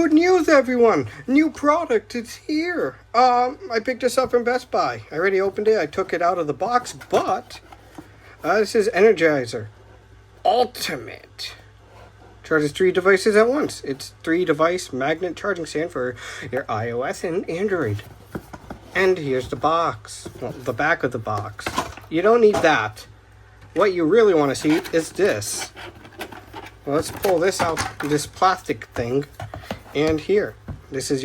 Good news, everyone! New product, it's here. I picked this up from Best Buy. I already opened it. I took it out of the box, but this is Energizer Ultimate. Charges 3 devices at once. It's 3-device magnet charging stand for your iOS and Android. And here's the box. Well, the back of the box. You don't need that. What you really want to see is this. Well, let's pull this out, this plastic thing. And here, this is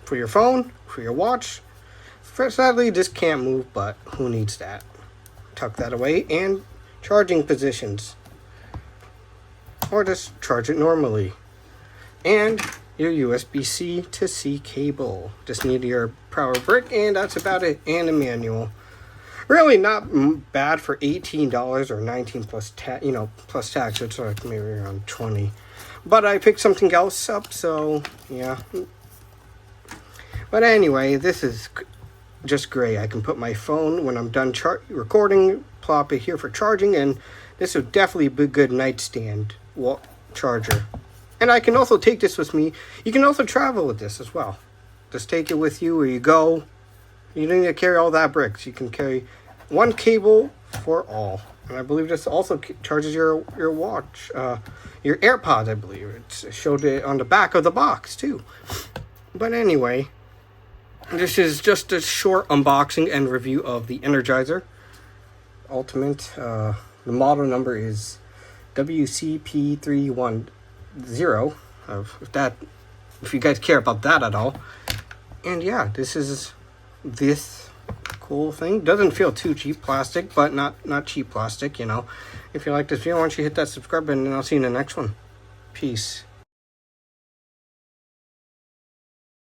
for your phone, for your watch. Sadly, this can't move, but who needs that? Tuck that away, and charging positions. Or just charge it normally. And your USB-C to C cable. Just need your power brick, and that's about it. And a manual. Really not bad for $18 or $19 plus plus tax. It's like maybe around $20. But I picked something else up, so yeah. But anyway, this is just great. I can put my phone when I'm done recording, plop it here for charging, and this would definitely be a good nightstand charger. And I can also take this with me. You can also travel with this as well. Just take it with you where you go. You don't need to carry all that bricks. You can carry one cable for all. And I believe this also charges your watch, your AirPods, I believe. It showed it on the back of the box, too. But anyway, this is just a short unboxing and review of the Energizer Ultimate. The model number is WCP310. If you guys care about that at all. And yeah, this is this cool thing. Doesn't feel too cheap plastic, but not cheap plastic, you know. If you like this video, why don't you hit that subscribe button, and I'll see you in the next one. Peace.